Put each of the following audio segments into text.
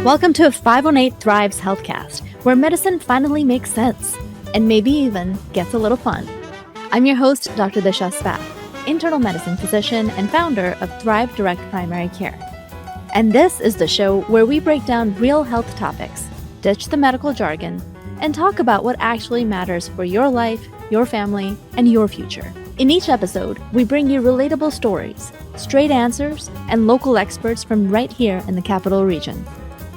Welcome to a 518 Thrives Healthcast, where medicine finally makes sense and maybe even gets a little fun. I'm your host, Dr. Disha Spath, internal medicine physician and founder of Thrive Direct Primary Care. And this is the show where we break down real health topics, ditch the medical jargon, and talk about what actually matters for your life, your family, and your future. In each episode, we bring you relatable stories, straight answers, and local experts from right here in the Capital Region.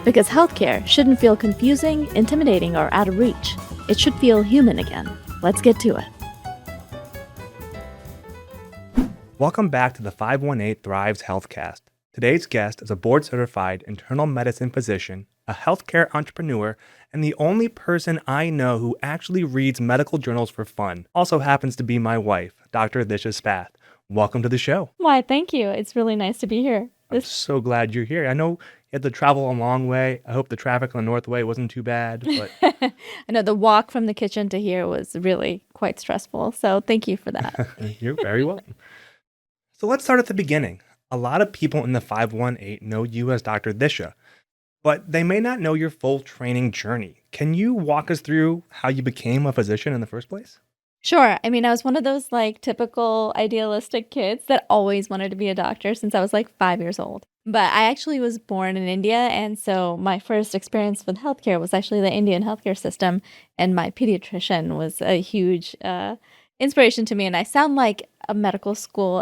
Because healthcare shouldn't feel confusing, intimidating, or out of reach. It should feel human again. Let's get to it. Welcome back to the 518 Thrives Healthcast. Today's guest is a board-certified internal medicine physician, a healthcare entrepreneur, and the only person I know who actually reads medical journals for fun. Also happens to be my wife, Dr. Disha Spath. Welcome to the show. Why, thank you. It's really nice to be here. I'm so glad you're here. I know you had to travel a long way. I hope the traffic on the Northway wasn't too bad. But I know the walk from the kitchen to here was really quite stressful. So thank you for that. You're very welcome. So let's start at the beginning. A lot of people in the 518 know you as Dr. Disha, but they may not know your full training journey. Can you walk us through how you became a physician in the first place? Sure. I mean, I was one of those typical idealistic kids that always wanted to be a doctor since I was 5 years old. But I actually was born in India. And so my first experience with healthcare was actually the Indian healthcare system. And my pediatrician was a huge inspiration to me. And I sound like a medical school,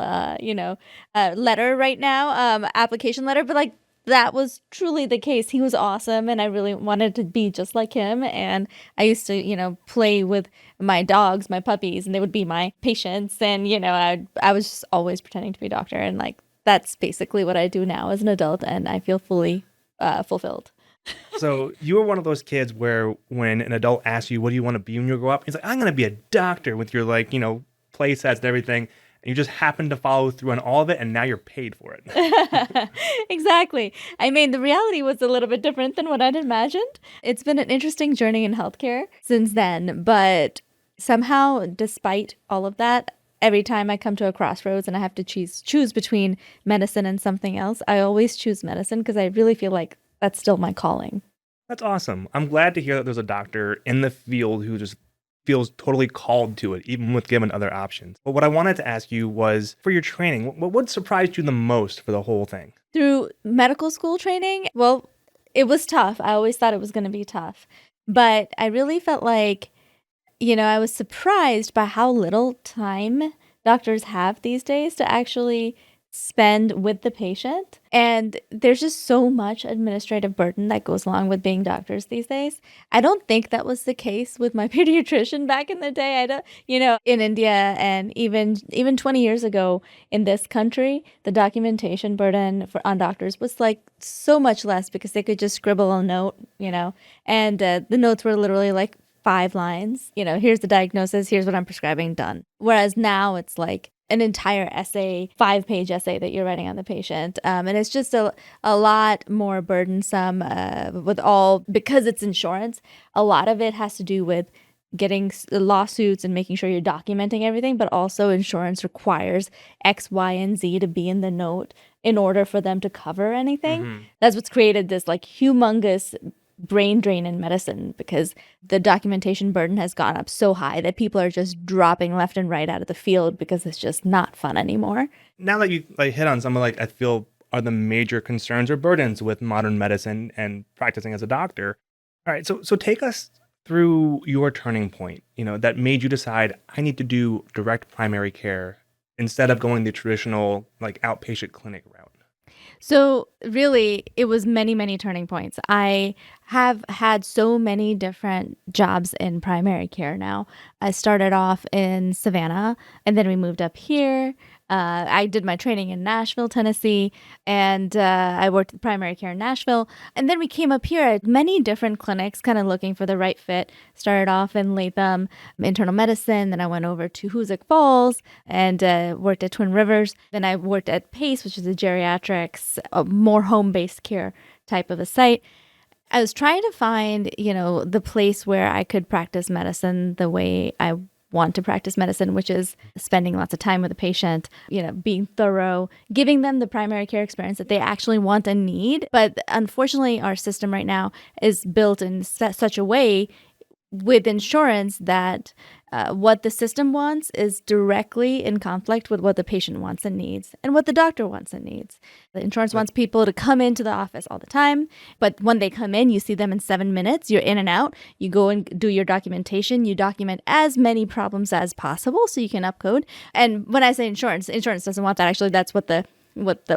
letter right now, application letter. But that was truly the case. He was awesome, and I really wanted to be just like him. And I used to, play with my dogs, my puppies, and they would be my patients. And, I was just always pretending to be a doctor. And that's basically what I do now as an adult, and I feel fully fulfilled. So you were one of those kids where when an adult asks you, what do you want to be when you grow up? He's like, I'm going to be a doctor, with your play sets and everything. And you just happened to follow through on all of it, and now you're paid for it. Exactly. I mean, the reality was a little bit different than what I'd imagined. It's been an interesting journey in healthcare since then, but somehow, despite all of that, every time I come to a crossroads and I have to choose between medicine and something else, I always choose medicine because I really feel like that's still my calling. That's awesome. I'm glad to hear that there's a doctor in the field who just feels totally called to it, even with given other options. But what I wanted to ask you was, for your training, what surprised you the most for the whole thing? Through medical school training, well, it was tough. I always thought it was going to be tough. But I really felt like, I was surprised by how little time doctors have these days to actually spend with the patient. And there's just so much administrative burden that goes along with being doctors these days. I don't think that was the case with my pediatrician back in the day. I don't, in India and even 20 years ago in this country, the documentation burden on doctors was so much less because they could just scribble a note, and the notes were literally 5 lines. Here's the diagnosis, here's what I'm prescribing, done. Whereas now it's an entire essay, 5-page essay that you're writing on the patient. And it's just a lot more burdensome because it's insurance. A lot of it has to do with getting lawsuits and making sure you're documenting everything, but also insurance requires X, Y, and Z to be in the note in order for them to cover anything. Mm-hmm. That's what's created this humongous brain drain in medicine, because the documentation burden has gone up so high that people are just dropping left and right out of the field because it's just not fun anymore. Now that you hit on some of I feel are the major concerns or burdens with modern medicine and practicing as a doctor. All right, so take us through your turning point, that made you decide I need to do direct primary care instead of going the traditional outpatient clinic route. So really, it was many, many turning points. I have had so many different jobs in primary care now. I started off in Savannah, and then we moved up here. I did my training in Nashville, Tennessee, and I worked in primary care in Nashville. And then we came up here at many different clinics, kind of looking for the right fit. Started off in Latham, internal medicine. Then I went over to Hoosick Falls and worked at Twin Rivers. Then I worked at PACE, which is a geriatrics, a more home-based care type of a site. I was trying to find, the place where I could practice medicine the way I want to practice medicine, which is spending lots of time with the patient, being thorough, giving them the primary care experience that they actually want and need. But unfortunately, our system right now is built in such a way with insurance that what the system wants is directly in conflict with what the patient wants and needs and what the doctor wants and needs. The insurance wants people to come into the office all the time, but when they come in, you see them in 7 minutes, you're in and out, you go and do your documentation, you document as many problems as possible so you can upcode. And when I say insurance doesn't want that. Actually, that's what the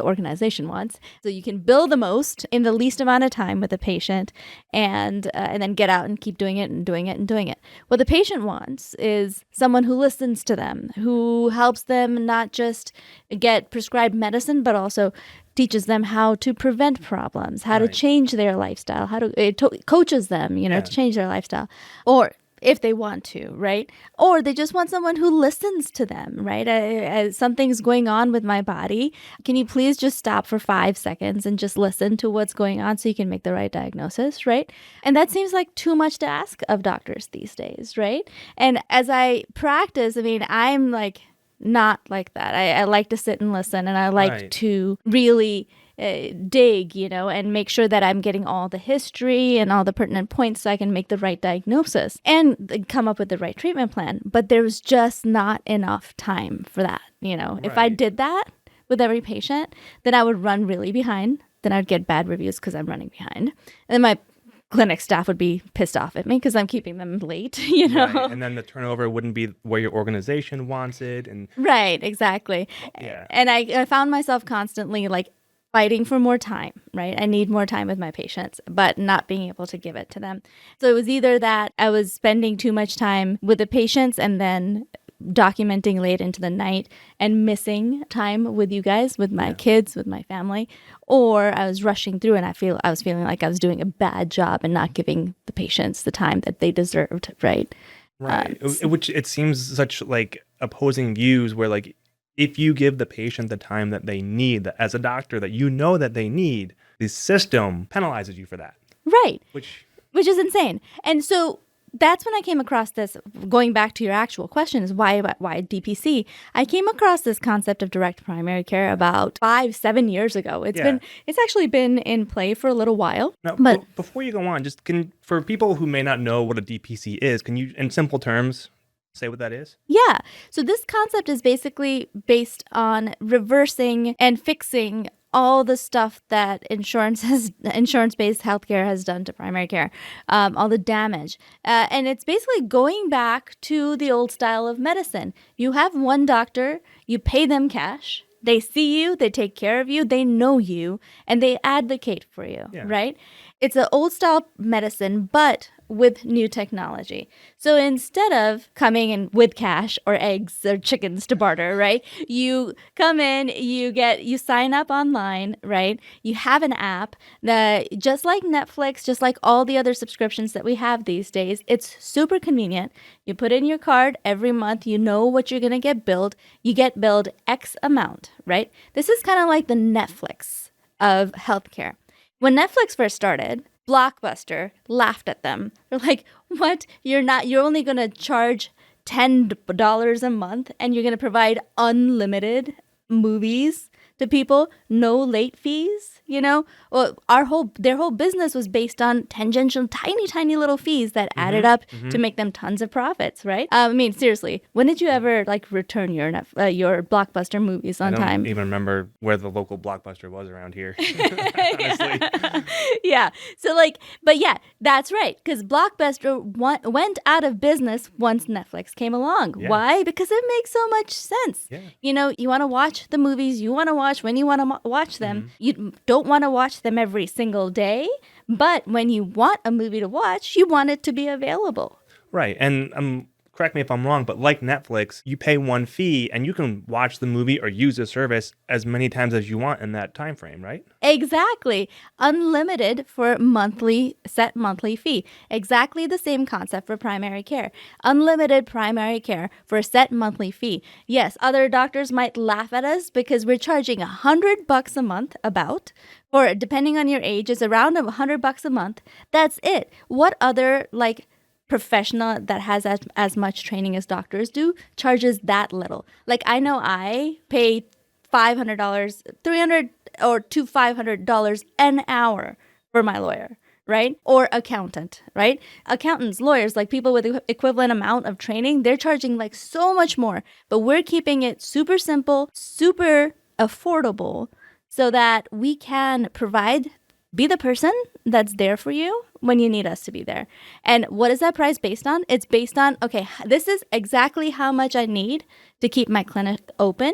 organization wants. So you can bill the most in the least amount of time with the patient and then get out and keep doing it and doing it and doing it. What the patient wants is someone who listens to them, who helps them not just get prescribed medicine, but also teaches them how to prevent problems, how to change their lifestyle, how to coaches them, to change their lifestyle. Or if they want to, right? Or they just want someone who listens to them, right? Something's going on with my body. Can you please just stop for 5 seconds and just listen to what's going on so you can make the right diagnosis, right? And that seems like too much to ask of doctors these days, right? And as I practice, I'm like not like that. I like to sit and listen, and I like to really dig, and make sure that I'm getting all the history and all the pertinent points so I can make the right diagnosis and come up with the right treatment plan. But there's just not enough time for that. If I did that with every patient, then I would run really behind. Then I'd get bad reviews because I'm running behind. And then my clinic staff would be pissed off at me because I'm keeping them late, Right. And then the turnover wouldn't be where your organization wants it. And right, exactly. Yeah. And I found myself constantly like fighting for more time, right? I need more time with my patients, but not being able to give it to them. So it was either that I was spending too much time with the patients and then documenting late into the night and missing time with you guys, with my kids, with my family, or I was rushing through and I was feeling like I was doing a bad job and not giving the patients the time that they deserved, right? Right. Which it seems such like opposing views where like if you give the patient the time that they need as a doctor that that they need, the system penalizes you for that. Right. Which is insane. And so that's when I came across this, going back to your actual question, is why DPC? I came across this concept of direct primary care about 5-7 years ago. It's actually been in play for a little while. Now, but before you go on, for people who may not know what a DPC is, can you, in simple terms, say what that is? Yeah. So this concept is basically based on reversing and fixing all the stuff that insurance-based healthcare has done to primary care, all the damage. And it's basically going back to the old style of medicine. You have one doctor, you pay them cash, they see you, they take care of you, they know you, and they advocate for you, right? It's an old style medicine, but with new technology. So instead of coming in with cash or eggs or chickens to barter, right? You come in, you sign up online, right? You have an app that just like Netflix, just like all the other subscriptions that we have these days, it's super convenient. You put in your card every month, you know what you're going to get billed. You get billed X amount, right? This is kind of like the Netflix of healthcare. When Netflix first started, Blockbuster laughed at them. They're like, what? You're only going to charge $10 a month and you're going to provide unlimited movies to people, no late fees, Well, their whole business was based on tangential, tiny little fees that added up to make them tons of profits, right? Seriously, when did you ever return your Blockbuster movies on time? I don't even remember where the local Blockbuster was around here, honestly. Yeah. So but yeah, that's right. Because Blockbuster went out of business once Netflix came along. Yeah. Why? Because it makes so much sense. Yeah. You want to watch the movies you want to watch when you want to watch them. You don't want to watch them every single day, but when you want a movie to watch, you want it to be available. Right. And correct me if I'm wrong, but like Netflix, you pay one fee and you can watch the movie or use the service as many times as you want in that time frame, right? Exactly. Unlimited for set monthly fee. Exactly the same concept for primary care. Unlimited primary care for a set monthly fee. Yes, other doctors might laugh at us because we're charging $100 a month or depending on your age, is around $100 a month. That's it. What other professional that has as much training as doctors do charges that little. Like I know I pay $500, 300 or to $500 an hour for my lawyer, right? Or accountant, right? Accountants, lawyers, like people with equivalent amount of training, they're charging like so much more, but we're keeping it super simple, super affordable so that we can be the person that's there for you when you need us to be there. And what is that price based on? It's based on, okay, this is exactly how much I need to keep my clinic open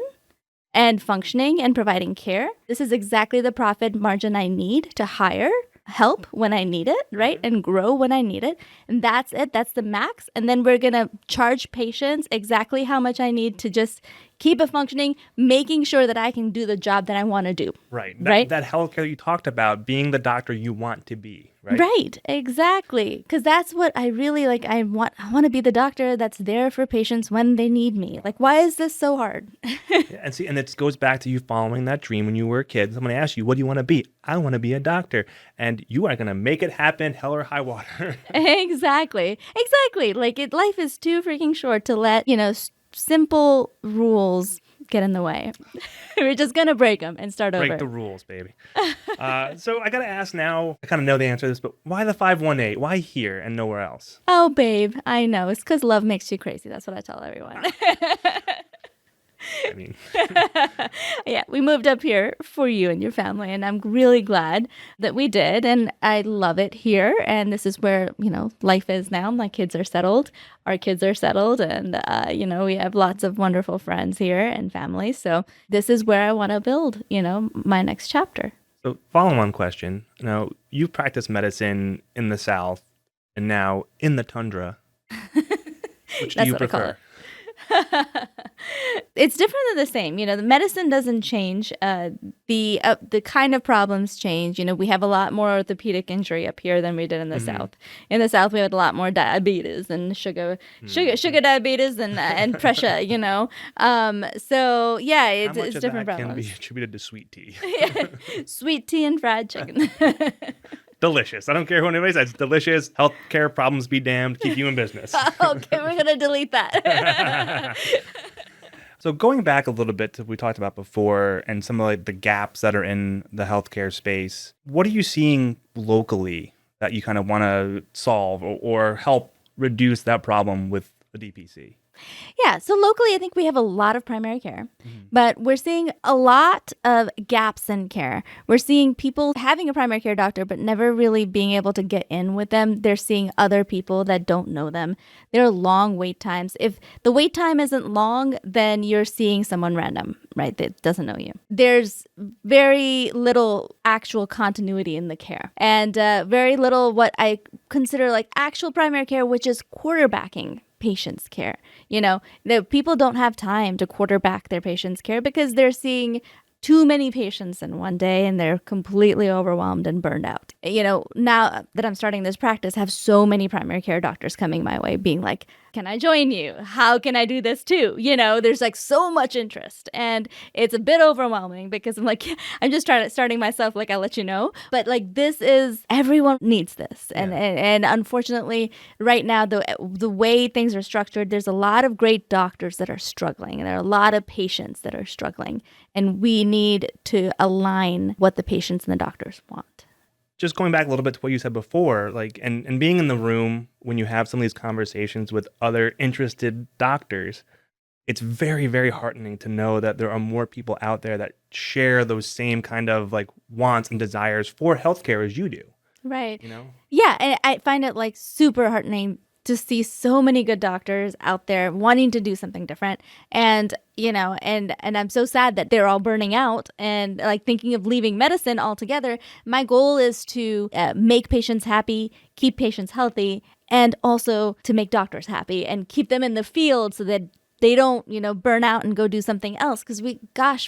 and functioning and providing care. This is exactly the profit margin I need to hire help when I need it, right? And grow when I need it. And that's it. That's the max. And then we're going to charge patients exactly how much I need to just keep it functioning, making sure that I can do the job that I want to do. Right. Right. That healthcare you talked about, being the doctor you want to be. Right. Right. Exactly. Because that's what I really like. I want to be the doctor that's there for patients when they need me. Like, why is this so hard? And see, and it goes back to you following that dream when you were a kid. Someone asked you, what do you want to be? I want to be a doctor. And you are going to make it happen, hell or high water. Exactly. Like life is too freaking short to let, simple rules get in the way. We're just going to break them and start over. Break the rules, baby. So I got to ask now, I kind of know the answer to this, but why the 518? Why here and nowhere else? Oh, babe, I know. It's because love makes you crazy. That's what I tell everyone. I mean, yeah, we moved up here for you and your family, and I'm really glad that we did. And I love it here. And this is where, life is now. My kids are settled. Our kids are settled. And, we have lots of wonderful friends here and family. So this is where I want to build, my next chapter. So follow-on question. Now, you practice medicine in the South and now in the tundra. Which do you prefer? It's different than the same. The medicine doesn't change. The kind of problems change. We have a lot more orthopedic injury up here than we did in the South. In the South, we had a lot more diabetes and sugar diabetes and pressure. So yeah, it's different problems. Can be attributed to sweet tea. Sweet tea and fried chicken. Delicious. I don't care who anybody says. It's delicious. Healthcare problems be damned. Keep you in business. Okay, we're going to delete that. So going back a little bit to what we talked about before and some of the gaps that are in the healthcare space, what are you seeing locally that you kind of want to solve or help reduce that problem with the DPC? Yeah, so locally, I think we have a lot of primary care, but we're seeing a lot of gaps in care. We're seeing people having a primary care doctor, but never really being able to get in with them. They're seeing other people that don't know them. There are long wait times. If the wait time isn't long, then you're seeing someone random, right, that doesn't know you. There's very little actual continuity in the care and very little what I consider like actual primary care, which is quarterbacking patients' care. The people don't have time to quarterback their patients' care because they're seeing too many patients in one day and they're completely overwhelmed and burned out. Now that I'm starting this practice, I have so many primary care doctors coming my way being like, can I join you? How can I do this too? There's like so much interest and it's a bit overwhelming because I'm like, I'm just starting myself, like I'll let you know. But like everyone needs this. And unfortunately, right now, the way things are structured, there's a lot of great doctors that are struggling and there are a lot of patients that are struggling. And we need to align what the patients and the doctors want. Just going back a little bit to what you said before, and being in the room when you have some of these conversations with other interested doctors, it's very, very heartening to know that there are more people out there that share those same kind of wants and desires for healthcare as you do. Right. Yeah, and I find it super heartening to see so many good doctors out there wanting to do something different. And, and I'm so sad that they're all burning out and thinking of leaving medicine altogether. My goal is to make patients happy, keep patients healthy, and also to make doctors happy and keep them in the field so that they don't, burn out and go do something else. Because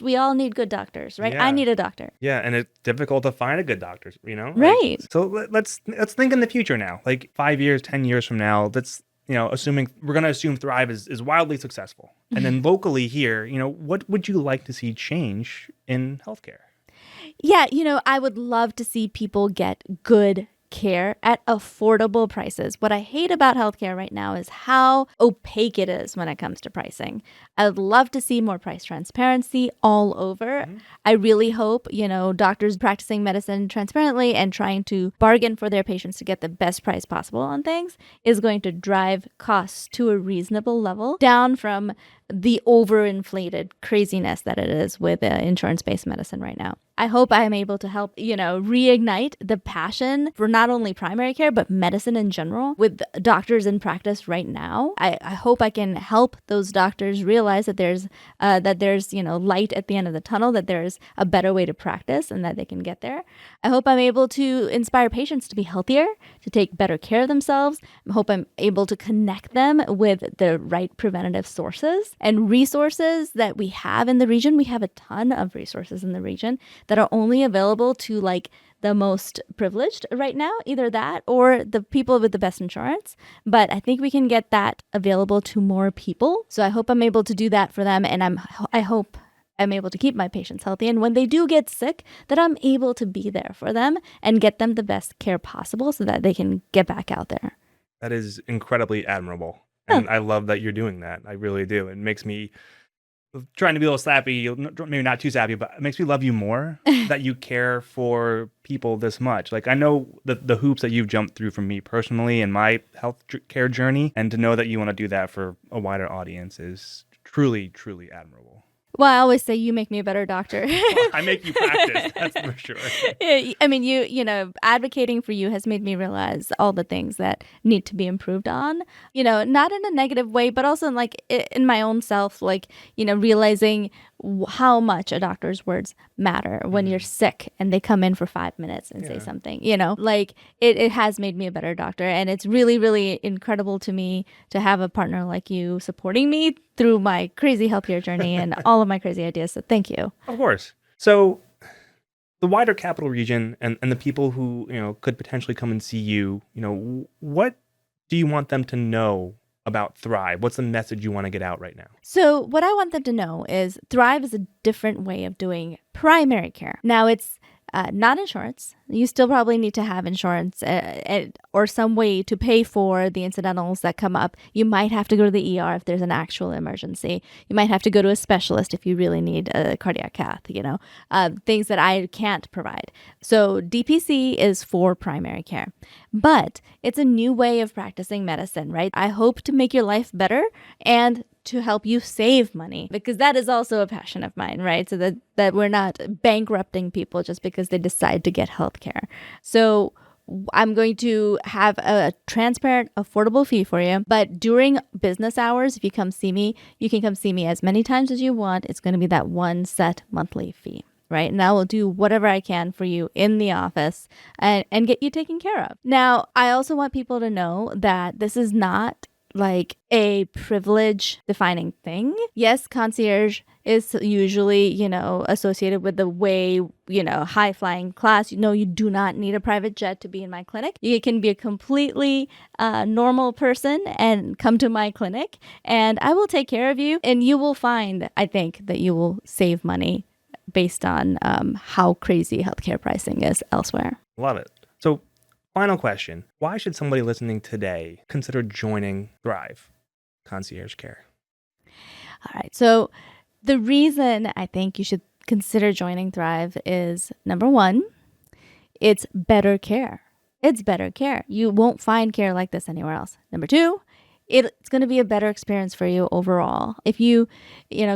we all need good doctors, right? Yeah. I need a doctor. Yeah, and it's difficult to find a good doctor, Right. So let's think in the future now, 5 years, 10 years from now. Let's assuming we're going to assume Thrive is wildly successful, and then locally here, what would you like to see change in healthcare? Yeah, I would love to see people get good care at affordable prices. What I hate about healthcare right now is how opaque it is when it comes to pricing. I would love to see more price transparency all over. I really hope, doctors practicing medicine transparently and trying to bargain for their patients to get the best price possible on things is going to drive costs to a reasonable level down from the overinflated craziness that it is with insurance-based medicine right now. I hope I'm able to help, reignite the passion for not only primary care, but medicine in general with doctors in practice right now. I hope I can help those doctors realize that there's light at the end of the tunnel, that there's a better way to practice and that they can get there. I hope I'm able to inspire patients to be healthier, to take better care of themselves. I hope I'm able to connect them with the right preventative sources and resources that we have in the region. We have a ton of resources in the region that are only available to the most privileged right now, either that or the people with the best insurance. But I think we can get that available to more people. So I hope I'm able to do that for them. And I hope I'm able to keep my patients healthy. And when they do get sick, that I'm able to be there for them and get them the best care possible so that they can get back out there. That is incredibly admirable. And I love that you're doing that. I really do. It makes me, trying to be a little sappy, maybe not too sappy, but it makes me love you more that you care for people this much. Like, I know the hoops that you've jumped through for me personally and my health care journey, and to know that you want to do that for a wider audience is truly, truly admirable. Well, I always say you make me a better doctor. Well, I make you practice, that's for sure. I mean, advocating for you has made me realize all the things that need to be improved on, not in a negative way, but also in my own self, realizing how much a doctor's words matter when you're sick and they come in for 5 minutes and say something, it has made me a better doctor. And it's really, really incredible to me to have a partner like you supporting me through my crazy healthcare journey and all of my crazy ideas. So thank you. Of course. So the wider capital region and the people who, could potentially come and see you, what do you want them to know about Thrive? What's the message you want to get out right now? So what I want them to know is Thrive is a different way of doing primary care. Now, it's not insurance. You still probably need to have insurance or some way to pay for the incidentals that come up. You might have to go to the ER if there's an actual emergency. You might have to go to a specialist if you really need a cardiac cath, things that I can't provide. So DPC is for primary care, but it's a new way of practicing medicine, right? I hope to make your life better and to help you save money, because that is also a passion of mine, right? So that we're not bankrupting people just because they decide to get healthcare. So I'm going to have a transparent, affordable fee for you. But during business hours, if you come see me, you can come see me as many times as you want. It's going to be that one set monthly fee, right? And I will do whatever I can for you in the office and get you taken care of. Now, I also want people to know that this is not like a privilege defining thing. Yes, concierge is usually, associated with the way, high flying class. You do not need a private jet to be in my clinic. You can be a completely normal person and come to my clinic and I will take care of you. And you will find, I think, that you will save money based on how crazy healthcare pricing is elsewhere. Love it. So, final question. Why should somebody listening today consider joining Thrive Concierge Care? All right. So the reason I think you should consider joining Thrive is, number one, it's better care. It's better care. You won't find care like this anywhere else. Number two, it's going to be a better experience for you overall. If you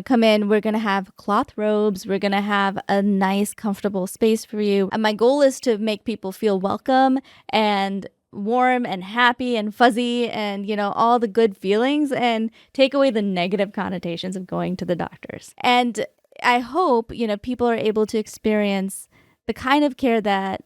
come in, we're going to have cloth robes. We're going to have a nice, comfortable space for you. And my goal is to make people feel welcome and warm and happy and fuzzy and, all the good feelings and take away the negative connotations of going to the doctors. And I hope, people are able to experience the kind of care that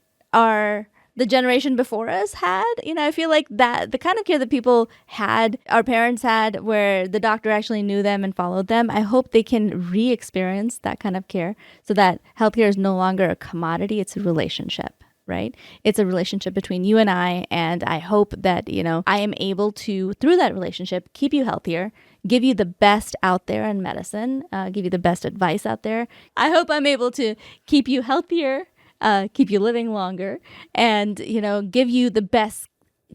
the generation before us had. I feel like that the kind of care that people had, our parents had, where the doctor actually knew them and followed them, I hope they can re-experience that kind of care so that healthcare is no longer a commodity, it's a relationship, right? It's a relationship between you and I hope that, I am able to, through that relationship, keep you healthier, give you the best out there in medicine, give you the best advice out there. I hope I'm able to keep you healthier, keep you living longer, and, give you the best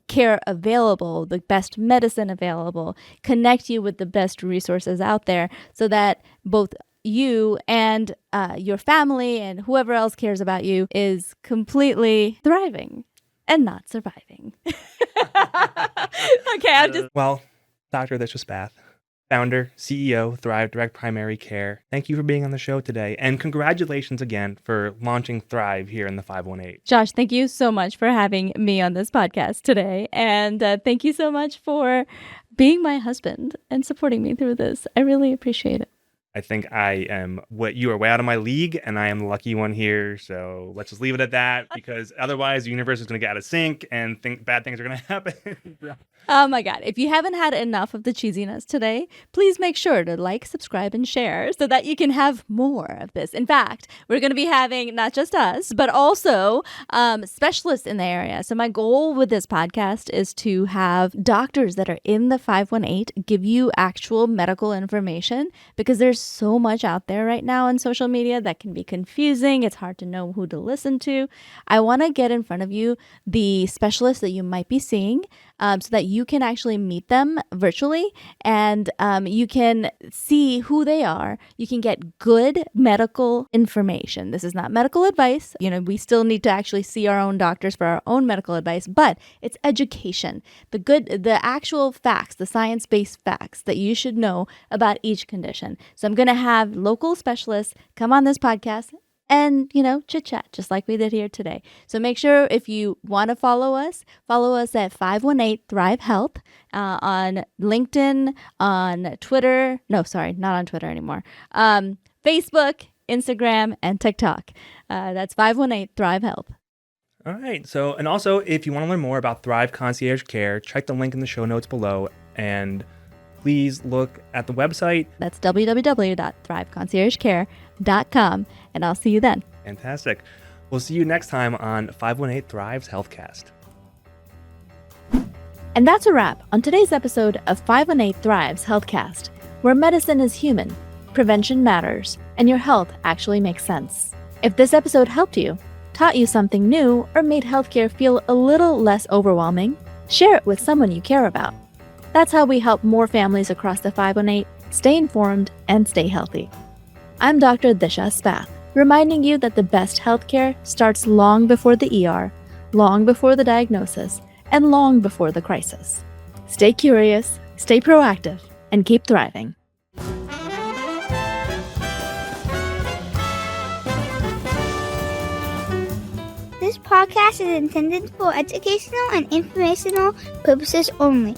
care available, the best medicine available, connect you with the best resources out there so that both you and your family and whoever else cares about you is completely thriving and not surviving. Okay, I'm just... Well, Dr. Disha Spath, founder, CEO, Thrive Direct Primary Care, thank you for being on the show today. And congratulations again for launching Thrive here in the 518. Josh, thank you so much for having me on this podcast today. And thank you so much for being my husband and supporting me through this. I really appreciate it. I think you are way out of my league, and I am the lucky one here. So let's just leave it at that, because otherwise the universe is going to get out of sync and bad things are going to happen. Oh my God. If you haven't had enough of the cheesiness today, please make sure to like, subscribe, and share so that you can have more of this. In fact, we're going to be having not just us, but also specialists in the area. So my goal with this podcast is to have doctors that are in the 518 give you actual medical information, because there's so much out there right now on social media that can be confusing. It's hard to know who to listen to. I want to get in front of you the specialists that you might be seeing, so that you can actually meet them virtually, and you can see who they are. You can get good medical information. This is not medical advice. We still need to actually see our own doctors for our own medical advice, but it's education. The actual facts, the science-based facts that you should know about each condition. So I'm going to have local specialists come on this podcast and, chit chat just like we did here today. So make sure, if you want to follow us at 518 Thrive Health on LinkedIn, on Twitter. No, sorry, not on Twitter anymore. Facebook, Instagram, and TikTok. That's 518 Thrive Health. All right. So, and also, if you want to learn more about Thrive Concierge Care, check the link in the show notes below, and please look at the website. That's www.thriveconciergecare.com, and I'll see you then. Fantastic. We'll see you next time on 518 Thrives Healthcast. And that's a wrap on today's episode of 518 Thrives Healthcast, where medicine is human, prevention matters, and your health actually makes sense. If this episode helped you, taught you something new, or made healthcare feel a little less overwhelming, share it with someone you care about. That's how we help more families across the 518 stay informed and stay healthy. I'm Dr. Disha Spath, reminding you that the best healthcare starts long before the ER, long before the diagnosis, and long before the crisis. Stay curious, stay proactive, and keep thriving. This podcast is intended for educational and informational purposes only.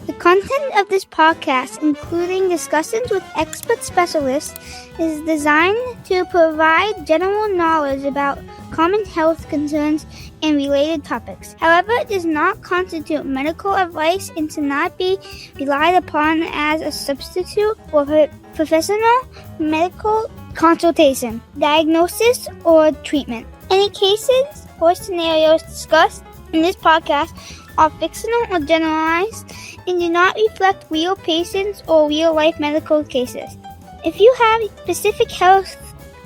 The content of this podcast, including discussions with expert specialists, is designed to provide general knowledge about common health concerns and related topics. However, it does not constitute medical advice and should not be relied upon as a substitute for professional medical consultation, diagnosis, or treatment. Any cases or scenarios discussed in this podcast are fictional or generalized and do not reflect real patients or real-life medical cases. If you have specific health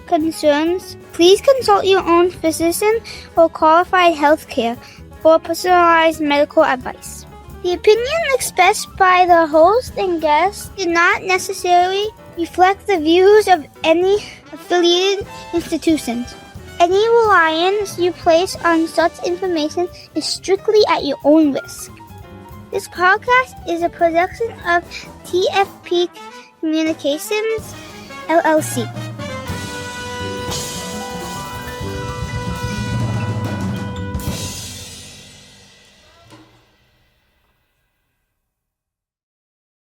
concerns, please consult your own physician or qualified healthcare for personalized medical advice. The opinion expressed by the host and guests do not necessarily reflect the views of any affiliated institutions. Any reliance you place on such information is strictly at your own risk. This podcast is a production of TFP Communications, LLC.